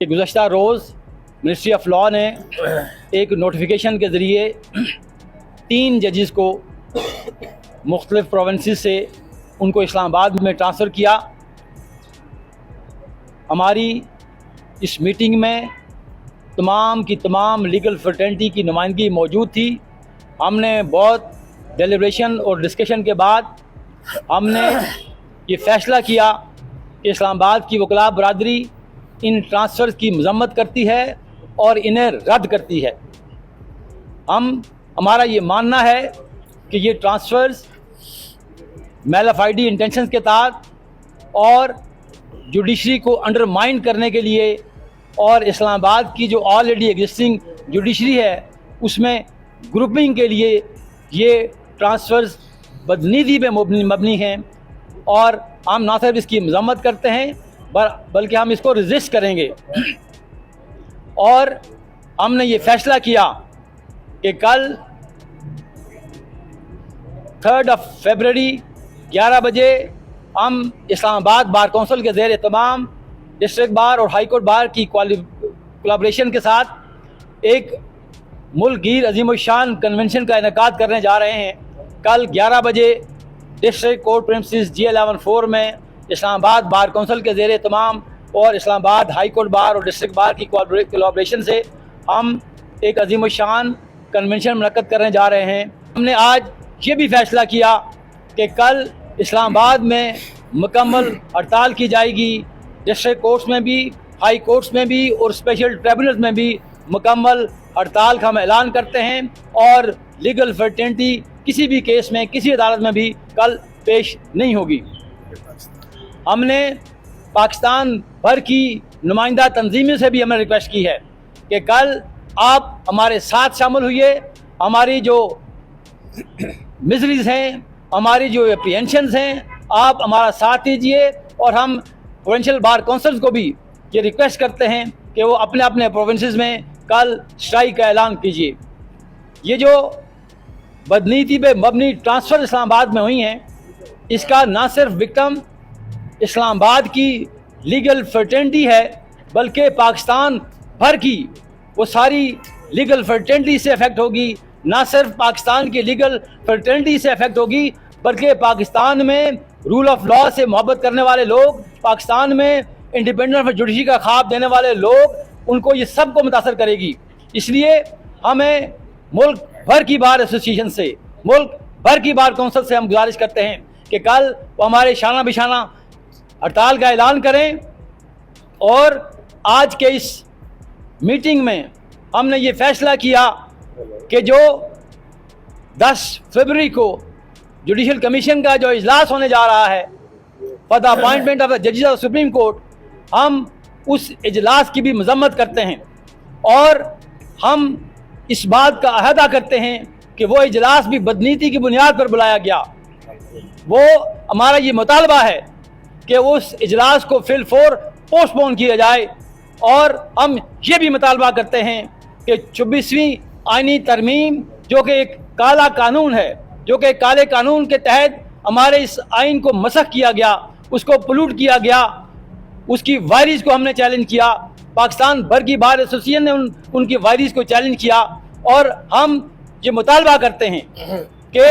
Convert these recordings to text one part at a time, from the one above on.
गुज़श्ता rose ministry of law ने एक notification के ज़रिए 3 जजेस को मुख्तलिफ़ प्रोविंसेस से उनको इस्लामाबाद में ट्रांसफ़र किया। हमारी इस मीटिंग में तमाम की तमाम लीगल फ्रेटर्निटी की नुमाइंदगी मौजूद थी। हमने बहुत डेलिब्रेशन और डिस्कशन के बाद हमने ये फ़ैसला किया कि इस्लामाबाद की वकला बरादरी इन ट्रांसफ़र की मज़म्मत करती है और इन्हें रद्द करती है। हमारा ये मानना है कि ये ट्रांसफ़र्स मैलाफाइडी इंटेंशंस के तहत और जुडिशरी को अंडरमाइन करने के लिए और इस्लामाबाद की जो ऑलरेडी एग्जिस्टिंग जुडिशरी है उसमें ग्रुपिंग के लिए ये ट्रांसफ़र्स बदनीति पे मबनी हैं और हम ना सिर्फ इसकी मज़म्मत करते हैं बल्कि हम इसको रेजिस्ट करेंगे। और हमने ये फ़ैसला किया कि कल 3 फरवरी 11 बजे हम इस्लामाबाद बार कौंसिल के ज़ेर तमाम डिस्ट्रिक्ट बार और हाई कोर्ट बार की कोलैबोरेशन के साथ एक मुल्क गिर अजीम शान कन्वेंशन का इनेकाद करने जा रहे हैं। कल 11 बजे डिस्ट्रिक्ट कोर्ट प्रेमिसेस G11-4 में इस्लामाबाद बार कौंसिल के ज़ेर तमाम और इस्लामाबाद हाई कोर्ट बार और डिस्ट्रिक्ट बार की कोलैबोरेशन से हम एक अजीम शान कन्वेंशन मुनक्कद करने जा रहे हैं। हमने आज ये भी फ़ैसला किया कि कल इस्लामाबाद में मुकम्मल हड़ताल की जाएगी। डिस्ट्रिक्ट कोर्ट्स में भी, हाई कोर्ट्स में भी और स्पेशल ट्रिब्यूनल्स में भी मुकम्मल हड़ताल का हम ऐलान करते हैं और लीगल फ्रेटर्निटी किसी भी केस में किसी अदालत में भी कल पेश नहीं होगी। हमने पाकिस्तान भर की नुमाइंदा तंजीमों से भी हमने रिक्वेस्ट की है कि कल आप हमारे साथ शामिल हुए। हमारी जो मिजरीज हैं, हमारी जो एप्रीहेंशंस हैं, आप हमारा साथ दीजिए और हम प्रोविंशियल बार काउंसिल्स को भी ये रिक्वेस्ट करते हैं कि वो अपने अपने प्रोविंसेस में कल स्ट्राइक का ऐलान कीजिए। ये जो बदनीति पे मबनी ट्रांसफ़र इस्लामाबाद में हुई हैं, इसका ना सिर्फ विक्टिम इस्लामाबाद की लीगल फ्रेटर्निटी है बल्कि पाकिस्तान भर की वो सारी लीगल फ्रेटर्निटी से अफेक्ट होगी। ना सिर्फ पाकिस्तान की लीगल फ्रेटर्निटी से अफेक्ट होगी बल्कि पाकिस्तान में रूल ऑफ लॉ से मोहब्बत करने वाले लोग, पाकिस्तान में इंडिपेंडेंस ऑफ जुडिशरी का ख्वाब देने वाले लोग, उनको ये सब को मुतासर करेगी। इसलिए हमें मुल्क भर की बार एसोसिएशन से, मुल्क भर की बार कौंसिल से हम गुजारिश करते हैं कि कल वो हमारे शाना बिशाना हड़ताल का ऐलान करें। और आज के इस मीटिंग में हमने ये फ़ैसला किया कि जो 10 फरवरी को जुडिशल कमीशन का जो इजलास होने जा रहा है for the appointment of the जजेस ऑफ सुप्रीम कोर्ट, हम उस इजलास की भी मज़म्मत करते हैं और हम इस बात का अहदा करते हैं कि वो इजलास भी बदनीति की बुनियाद पर बुलाया गया। वो हमारा ये मुतालबा है कि उस इजलास को फिलफोर पोस्टपोन किया जाए। और हम ये भी मुतालबा करते हैं कि 24वीं आईनी तरमीम जो कि एक काला कानून है, जो कि काले कानून के तहत हमारे इस आइन को मसख किया गया, उसको पोल्यूट किया गया, उसकी वायरिस को हमने चैलेंज किया। पाकिस्तान भर की बार एसोसिएशन ने उनकी वायरिस को चैलेंज किया और हम ये मुतालबा करते हैं कि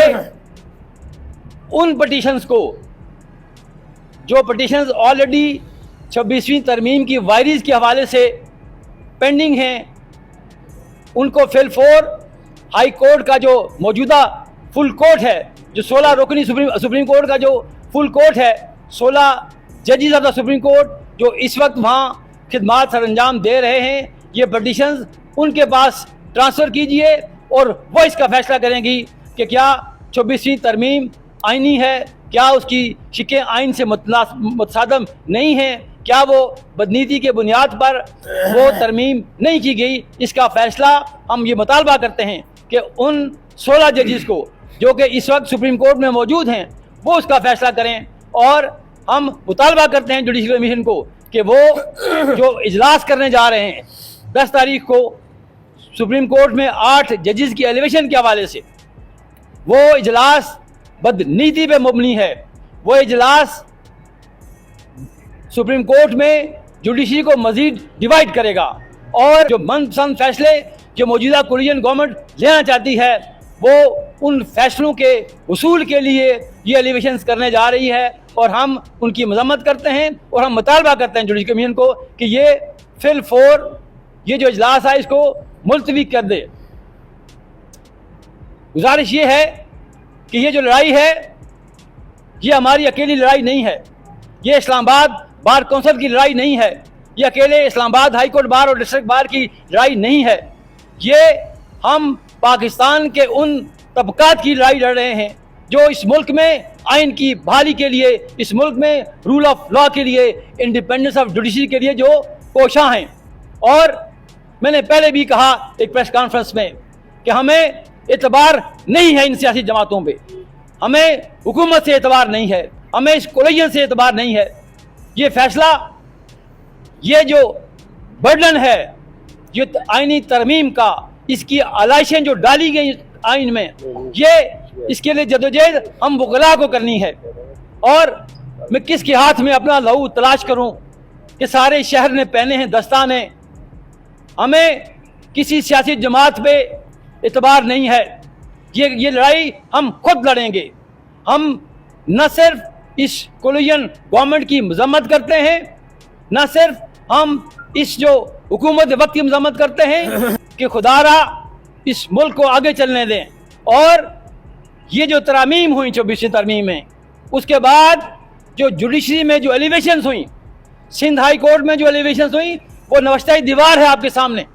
उन पटिशन्स को, जो पटिशन्स ऑलरेडी 26वीं तरमीम की वायरिस के हवाले से पेंडिंग हैं, उनको फिलफोर हाई कोर्ट का जो मौजूदा फुल कोर्ट है, जो 16 रुकनी सुप्रीम कोर्ट का जो फुल कोर्ट है, 16 जजेस ऑफ द सुप्रीम कोर्ट जो इस वक्त वहाँ खिदमात सर अंजाम दे रहे हैं, ये पटिशन्स उनके पास ट्रांसफ़र कीजिए और वो इसका फ़ैसला करेंगी कि क्या 24वीं तरमीम आइनी है, क्या उसकी शिकें आइन से मुतसादम नहीं है, क्या वो बदनीति के बुनियाद पर वो तरमीम नहीं की गई। इसका फ़ैसला हम ये मुतालबा करते हैं कि उन 16 जजेस को जो कि इस वक्त सुप्रीम कोर्ट में मौजूद हैं वो उसका फ़ैसला करें। और हम मुतालबा करते हैं जुडिशल कमीशन को कि वो जो इजलास करने जा रहे हैं 10 तारीख को सुप्रीम कोर्ट में 8 जजेस की एलिवेशन के हवाले से, वो इजलास बदनीति पे मबनी है। वो इजलास सुप्रीम कोर्ट में जुडिशरी को मजीद डिवाइड करेगा और जो मनपसंद फैसले जो मौजूदा कोलिशन गवर्नमेंट लेना चाहती है वो उन फैसलों के उसूल के लिए ये एलिवेशंस करने जा रही है और हम उनकी मजम्मत करते हैं और हम मुतालबा करते हैं जुडिशरी कमीशन को कि ये फिल 4 ये जो इजलास है इसको मुलतवी कर दे। गुजारिश ये है कि ये जो लड़ाई है ये हमारी अकेली लड़ाई नहीं है, ये इस्लामाबाद बार कौंसिल की लड़ाई नहीं है, ये अकेले इस्लामाबाद हाई कोर्ट बार और डिस्ट्रिक्ट बार की लड़ाई नहीं है, ये हम पाकिस्तान के उन तबकात की लड़ाई लड़ रहे हैं जो इस मुल्क में आइन की बहाली के लिए, इस मुल्क में रूल ऑफ लॉ के लिए, इंडिपेंडेंस ऑफ जुडिशरी के लिए जो कोशां हैं। और मैंने पहले भी कहा एक प्रेस कॉन्फ्रेंस में कि हमें एतबार नहीं है इन सियासी जमातों पे, हमें हुकूमत से एतबार नहीं है, हमें इस कोलिशन से एतबार नहीं है। ये फैसला, ये जो बर्डन है ये आइनी तरमीम का, इसकी आलाइशें जो डाली गई आइन में, ये इसके लिए जदोजहद हम वकला को करनी है। और मैं किसके हाथ में अपना लहू तलाश करूं कि सारे शहर ने पहने हैं दस्ताने, हमें किसी सियासी जमात पे एतबार नहीं है। ये लड़ाई हम खुद लड़ेंगे। हम न सिर्फ इस कोलिशन गवर्नमेंट की मजम्मत करते हैं, न सिर्फ हम इस जो हुकूमत वक्त की मजम्मत करते हैं कि खुदारा इस मुल्क को आगे चलने दें। और ये जो तरमीम हुई 24वीं तरमीम में, उसके बाद जो जुडिशरी में जो एलिवेशंस हुई, सिंध हाई कोर्ट में जो एलिवेशंस हुई, वो नवश्ताई दीवार है आपके सामने।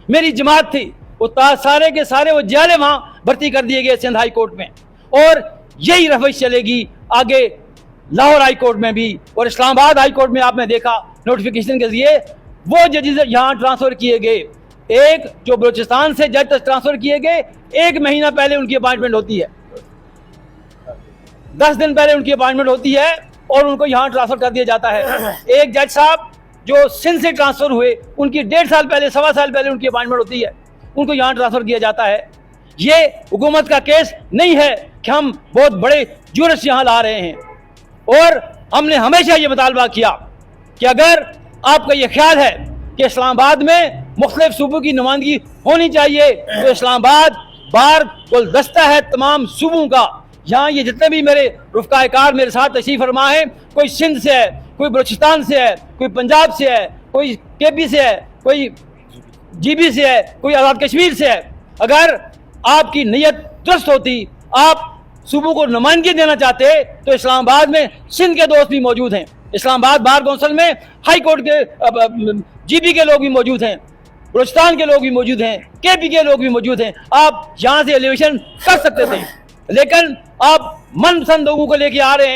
मेरी जमात थी, वो सारे के सारे वो जाले वहाँ भर्ती कर दिए गए सिंध हाई कोर्ट में, और यही रवैश चलेगी आगे लाहौर हाई कोर्ट में भी। और इस्लामाबाद हाई कोर्ट में आपने देखा नोटिफिकेशन के जरिए वो जजेस यहाँ ट्रांसफ़र किए गए, एक जो बलूचिस्तान से जज तक ट्रांसफ़र किए गए, 1 महीना पहले उनकी अपॉइंटमेंट होती है, 10 दिन पहले उनकी अपॉइंटमेंट होती है और उनको यहाँ ट्रांसफ़र कर दिया जाता है। एक जज साहब जो सिंध से ट्रांसफ़र हुए, उनकी 1.5 साल पहले, 1.25 साल पहले उनकी अपॉइंटमेंट होती है, उनको यहाँ ट्रांसफ़र किया जाता है। ये हुकूमत का केस नहीं है कि हम बहुत बड़े जुरिस्ट यहाँ ला रहे हैं। और हमने हमेशा ये मुतालबा किया कि अगर आपका ये ख्याल है कि इस्लामाबाद में मुख्तलिफ सूबों की नुमाइंदगी होनी चाहिए, तो इस्लामाबाद बार गुलदस्ता है तमाम सूबों का। यहाँ ये जितने भी मेरे रुफ़क़ाए कार मेरे साथ तशरीफ़ फरमा है, कोई सिंध से है, कोई बलूचिस्तान से है, कोई पंजाब से है, कोई केपी से है, कोई जीबी से है, कोई आज़ाद कश्मीर से है। अगर आपकी नीयत दुरुस्त होती, आप सूबों को नुमाइंदगी देना चाहते, तो इस्लामाबाद में सिंध के दोस्त भी मौजूद हैं, इस्लामाबाद बार कौंसिल में हाई कोर्ट के जीबी के लोग भी मौजूद हैं, बलूचिस्तान के लोग भी मौजूद हैं, केपी के लोग भी मौजूद हैं। आप यहाँ से एलिवेशन कर सकते थे, लेकिन आप मनपसंद लोगों को लेके आ रहे हैं।